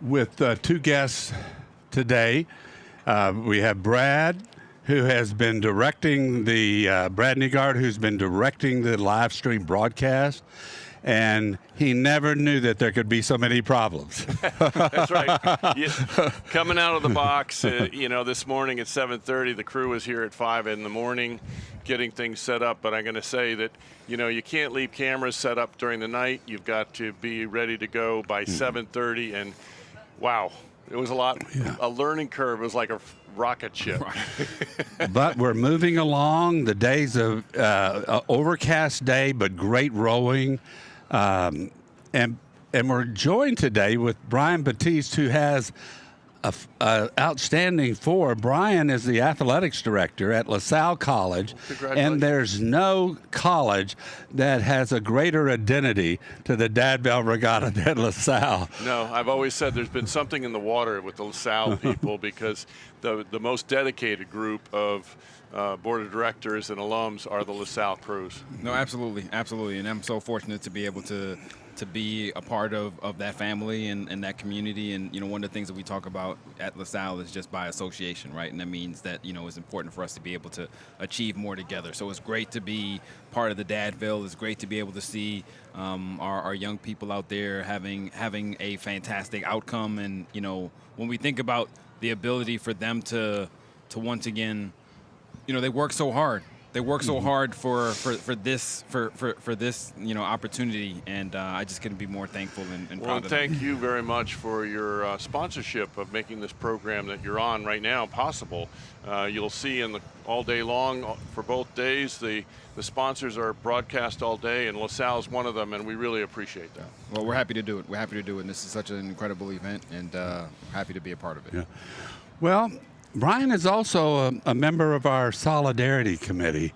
with two guests today. We have Brad, who has been directing Brad Negaard, who's been directing the live stream broadcast. And he never knew that there could be so many problems. That's right. Coming out of the box, this morning at 7:30, the crew was here at 5 in the morning getting things set up. But I'm going to say that, you can't leave cameras set up during the night. You've got to be ready to go by 7:30. And, wow, it was a learning curve. It was like a rocket ship. But we're moving along. The day's an overcast day, but great rowing. And we're joined today with Brian Baptiste, who has an outstanding for. Brian is the athletics director at LaSalle College, and there's no college that has a greater identity to the Dadville Regatta than LaSalle. No, I've always said there's been something in the water with the LaSalle people because the most dedicated group of board of directors and alums are the LaSalle crews. No, absolutely, and I'm so fortunate to be able to be a part of that family and that community. And one of the things that we talk about at LaSalle is just by association, right? And that means that it's important for us to be able to achieve more together. So it's great to be part of the Dadville. It's great to be able to see our young people out there having a fantastic outcome. And when we think about the ability for them to once again, they work so hard. They work so hard for this opportunity, and I just couldn't be more thankful and proud of them. Thank you very much for your sponsorship of making this program that you're on right now possible. You'll see all day long for both days the sponsors are broadcast all day, and LaSalle is one of them, and we really appreciate that. Well, we're happy to do it. We're happy to do it, and this is such an incredible event, and happy to be a part of it. Yeah. Well, Brian is also a member of our Solidarity Committee.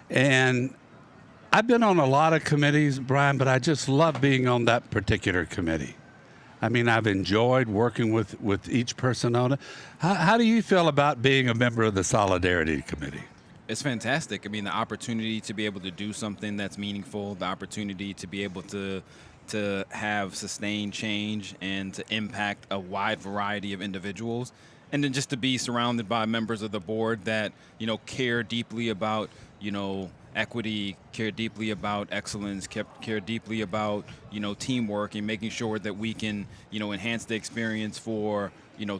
And I've been on a lot of committees, Brian, but I just love being on that particular committee. I mean, I've enjoyed working with each person on it. How do you feel about being a member of the Solidarity Committee? It's fantastic. I mean, the opportunity to be able to do something that's meaningful, the opportunity to be able to have sustained change and to impact a wide variety of individuals. And then just to be surrounded by members of the board that, care deeply about, equity, care deeply about excellence, care deeply about, teamwork and making sure that we can, enhance the experience for,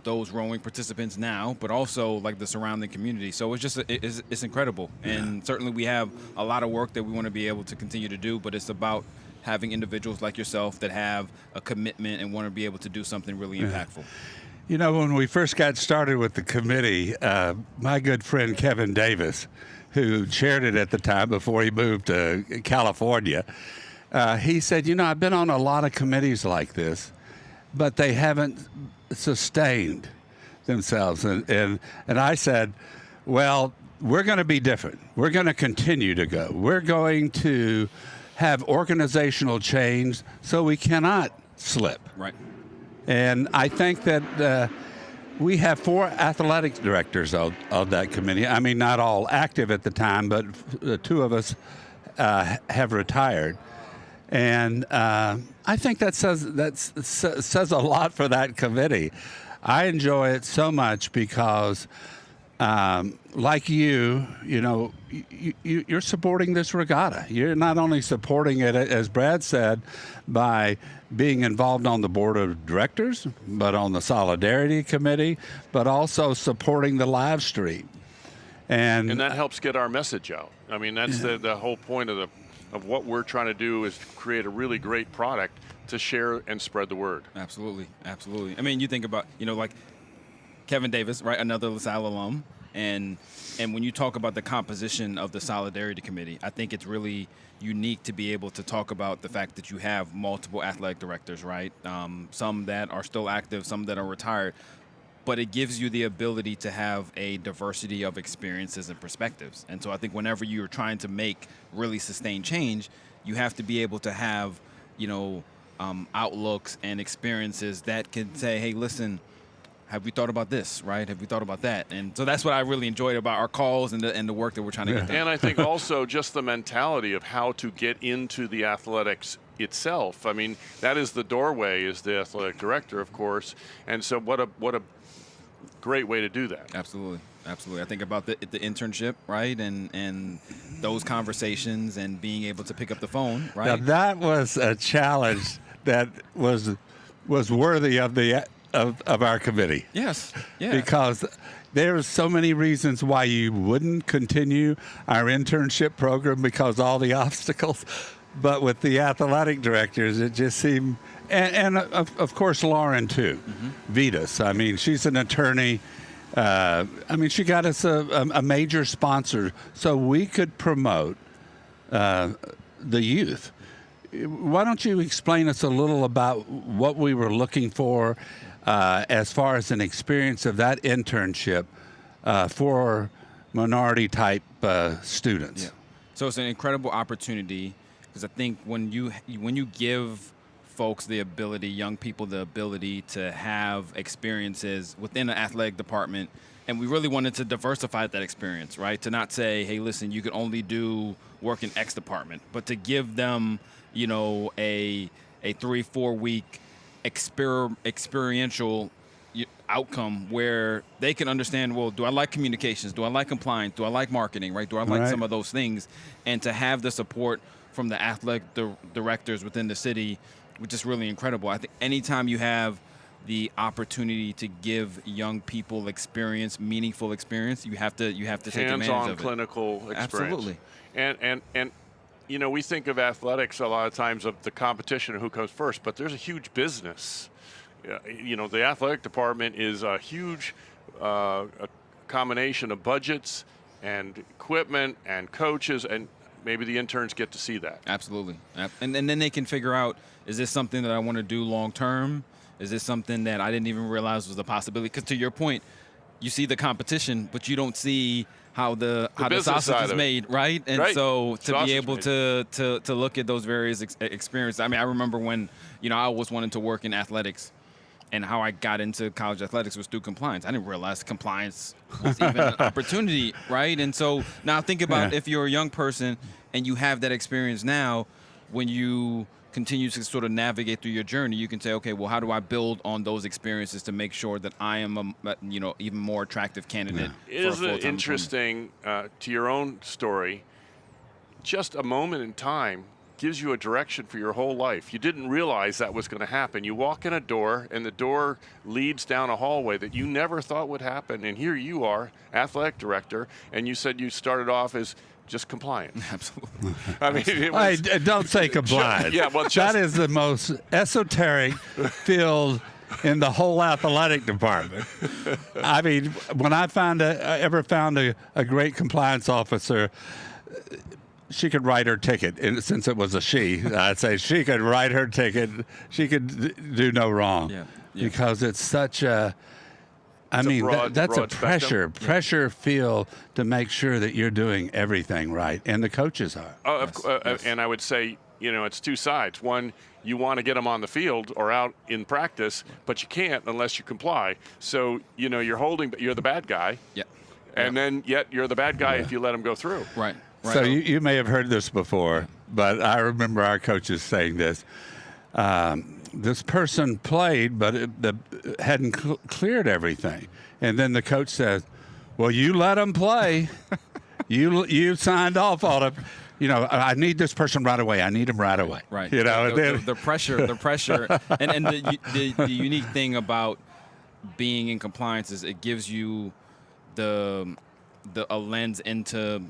those rowing participants now, but also like the surrounding community. So it's just, it's incredible. And certainly we have a lot of work that we want to be able to continue to do, but it's about having individuals like yourself that have a commitment and want to be able to do something really impactful. When we first got started with the committee, my good friend Kevin Davis, who chaired it at the time before he moved to California, he said, I've been on a lot of committees like this, but they haven't sustained themselves. And I said, well, we're going to be different. We're going to continue to go. We're going to have organizational change so we cannot slip. Right. And I think that we have 4 athletics directors on that committee. I mean, not all active at the time, but 2 of us have retired. And I think that says a lot for that committee. I enjoy it so much because, like you're supporting this regatta. You're not only supporting it, as Brad said, by being involved on the board of directors, but on the Solidarity Committee, but also supporting the live stream. And that helps get our message out. I mean, that's the whole point of what we're trying to do is create a really great product to share and spread the word. Absolutely. I mean, you think about, like Kevin Davis, right, another LaSalle alum, and when you talk about the composition of the Solidarity Committee, I think it's really unique to be able to talk about the fact that you have multiple athletic directors, right? Some that are still active, some that are retired, but it gives you the ability to have a diversity of experiences and perspectives. And so I think whenever you're trying to make really sustained change, you have to be able to have, outlooks and experiences that can say, hey, listen, have we thought about this, right? Have we thought about that? And so that's what I really enjoyed about our calls and the work that we're trying to get done. And I think also just the mentality of how to get into the athletics itself. I mean, that is the doorway, is the athletic director, of course. And so what a great way to do that. Absolutely. Absolutely. I think about the internship, right? And those conversations and being able to pick up the phone, right? Now, that was a challenge that was worthy of our committee. Yes. Yeah. Because there's so many reasons why you wouldn't continue our internship program because all the obstacles. But with the athletic directors, it just seemed, and of course Lauren too, Vitas. I mean, she's an attorney. I mean, she got us a major sponsor so we could promote the youth. Why don't you explain us a little about what we were looking for as far as an experience of that internship for minority-type students? Yeah. So it's an incredible opportunity because I think when you give folks the ability, young people the ability to have experiences within the athletic department, and we really wanted to diversify that experience, right? To not say, hey, listen, you can only do work in X department, but to give them, you know, a 3-4 week experiential outcome where they can understand, well, do I like communications? Do I like compliance? Do I like marketing, right? Do I like some of those things? And to have the support from the athletic directors within the city, which is really incredible. I think anytime you have the opportunity to give young people experience, meaningful experience, you have to take advantage of it. Hands-on clinical experience. Absolutely. And you know, we think of athletics a lot of times of the competition and who comes first, but there's a huge business. You know, the athletic department is a huge a combination of budgets and equipment and coaches, and maybe the interns get to see that. Absolutely. And then they can figure out, is this something that I want to do long term? Is this something that I didn't even realize was a possibility? Because to your point, you see the competition, but you don't see how the sausage is made, right? And so to be able to look at those various experiences. I mean, I remember when, you know, I always wanted to work in athletics, and how I got into college athletics was through compliance. I didn't realize compliance was even an opportunity, right? And so now think about if you're a young person and you have that experience now, when you continue to sort of navigate through your journey, you can say, okay, well, how do I build on those experiences to make sure that I am a even more attractive candidate? Isn't it interesting, to your own story, just a moment in time gives you a direction for your whole life. You didn't realize that was going to happen. You walk in a door, and the door leads down a hallway that you never thought would happen. And here you are, athletic director, and you said you started off as just compliant. Absolutely. I mean, it was, don't say compliant. That is the most esoteric field in the whole athletic department. I mean, when I ever found a great compliance officer, she could write her ticket. And since it was a she, I'd say she could write her ticket. She could do no wrong. Yeah. Because it's such a, that's a pressure feel to make sure that you're doing everything right, and the coaches are. And I would say, you know, it's two sides. One, you want to get them on the field or out in practice, but you can't unless you comply. So, you know, you're the bad guy. Yeah. And then yet you're the bad guy if you let them go through. Right. So you may have heard this before, but I remember our coaches saying this. This person played, but hadn't cleared everything. And then the coach says, well, you let them play. you signed off on it. You know, I need this person right away. I need him right away. Right. You know, the pressure, and the unique thing about being in compliance is it gives you a lens into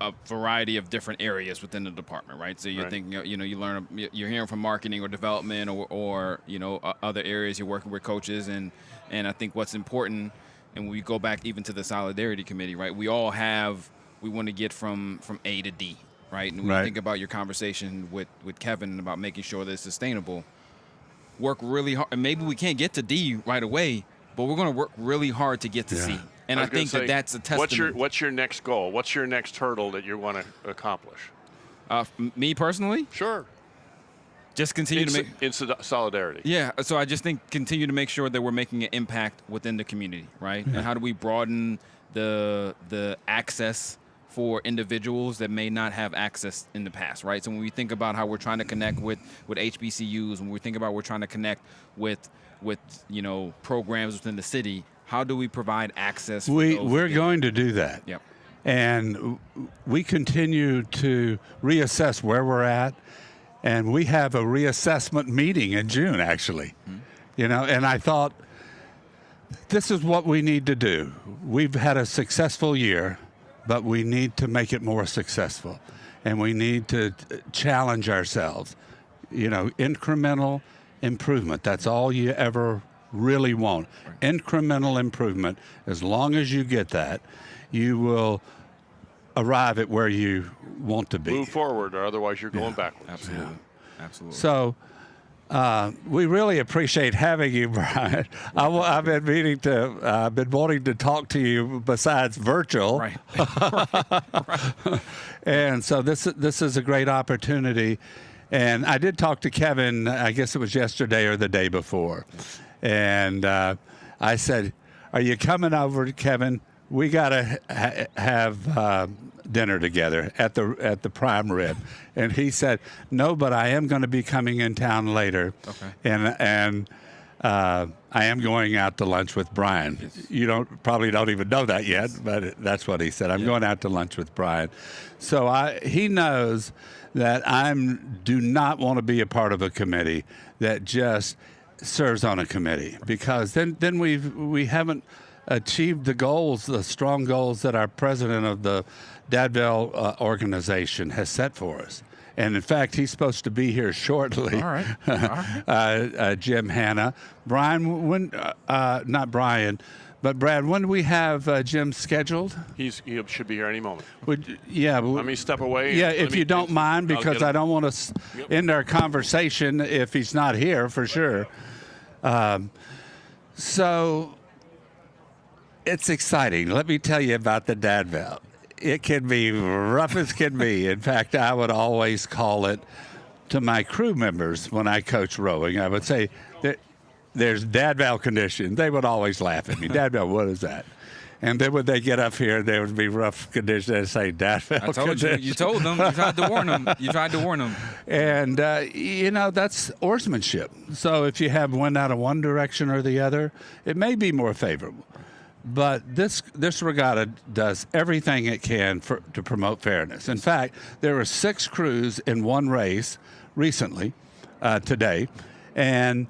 a variety of different areas within the department, right? So you're thinking, you know, you're hearing from marketing or development or you know, other areas. You're working with coaches, and I think what's important, and we go back even to the Solidarity Committee, right? We want to get from A to D, right? And when you think about your conversation with Kevin about making sure that it's sustainable, work really hard. And maybe we can't get to D right away, but we're going to work really hard to get to C. And I think that's a testament. What's your next goal? What's your next hurdle that you want to accomplish? Me personally? Sure. just continue to make in solidarity. Yeah, so I just think continue to make sure that we're making an impact within the community, right? Yeah. And how do we broaden the access for individuals that may not have access in the past, right? So when we think about how we're trying to connect with HBCUs, when we think about we're trying to connect with programs within the city, how do we provide access? We're going to do that. Yep. And we continue to reassess where we're at. And we have a reassessment meeting in June, actually. Mm-hmm. And I thought, this is what we need to do. We've had a successful year, but we need to make it more successful. And we need to challenge ourselves. Incremental improvement. That's all you ever really want. Right. Incremental improvement. As long as you get that, you will arrive at where you want to be. Move forward, or otherwise you're going backwards. Absolutely. Yeah. Absolutely. So we really appreciate having you, Brian. I've been wanting to talk to you besides virtual. Right. Right. And so this is a great opportunity. And I did talk to Kevin, I guess it was yesterday or the day before. And I said, are you coming over, Kevin? We got to have dinner together at the Prime Rib. And he said, no, but I am going to be coming in town later. Okay. And I am going out to lunch with Brian. Yes. You probably don't even know that yet, but that's what he said. I'm going out to lunch with Brian. So he knows that I do not want to be a part of a committee that just serves on a committee, because then we haven't achieved the strong goals that our president of the Dadville organization has set for us. And in fact, he's supposed to be here shortly. All right. Jim Hanna. Brian, not Brian, but Brad, when do we have Jim scheduled? He should be here any moment. Let me step away. Yeah, if you don't mind, because I don't want to end our conversation if he's not here, for sure. So it's exciting. Let me tell you about the Dadville. It can be rough as can be. In fact, I would always call it to my crew members when I coach rowing. I would say, there's Dadville condition. They would always laugh at me. Dadville, what is that? And then when they get up here, there would be rough conditions. They'd say Dadville I told condition. You told them. You tried to warn them. And, that's oarsmanship. So if you have wind out of one direction or the other, it may be more favorable. But this regatta does everything it can to promote fairness. In fact, there were 6 crews in one race recently, today, and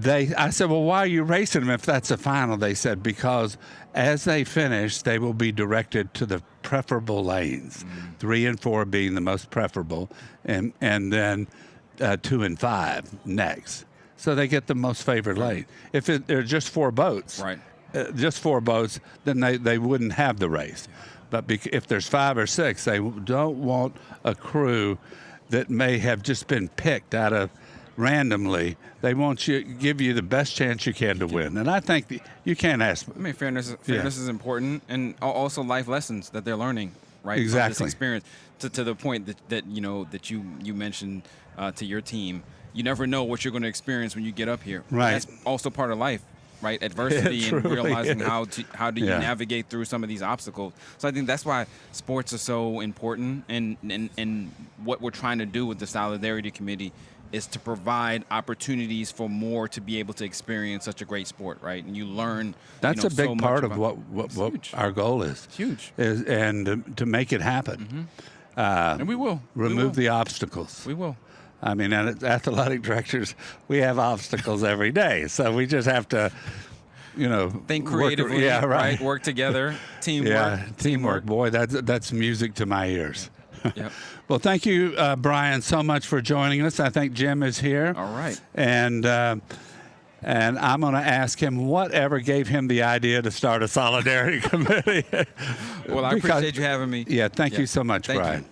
I said, well, why are you racing them if that's a final? They said, because as they finish, they will be directed to the preferable lanes, 3 and 4 being the most preferable, and then 2 and 5 next. So they get the most favored lane. If there are just 4 boats, right. Just 4 boats, then they wouldn't have the race. But if there's 5 or 6, they don't want a crew that may have just been picked out of randomly. They want to give you the best chance you can to win. And I think you can't ask. I mean, fairness is important, and also life lessons that they're learning, right? Exactly. From this experience, to the point that you mentioned to your team. You never know what you're going to experience when you get up here. Right. That's also part of life. Right, adversity and realizing is. how do you navigate through some of these obstacles. So I think that's why sports are so important, and what we're trying to do with the Solidarity Committee is to provide opportunities for more to be able to experience such a great sport, right? And you learn. That's a big so part much of what our goal is. It's huge, and to make it happen. Mm-hmm. And we will remove the obstacles. We will. I mean, as athletic directors, we have obstacles every day, so we just have to, think creatively, right? Work together, teamwork. Yeah, teamwork. Boy, that's music to my ears. Yep. Well, thank you, Brian, so much for joining us. I think Jim is here. All right. And I'm going to ask him whatever gave him the idea to start a solidarity committee. Well, I appreciate you having me. Yeah, thank you so much, Thank Brian. you.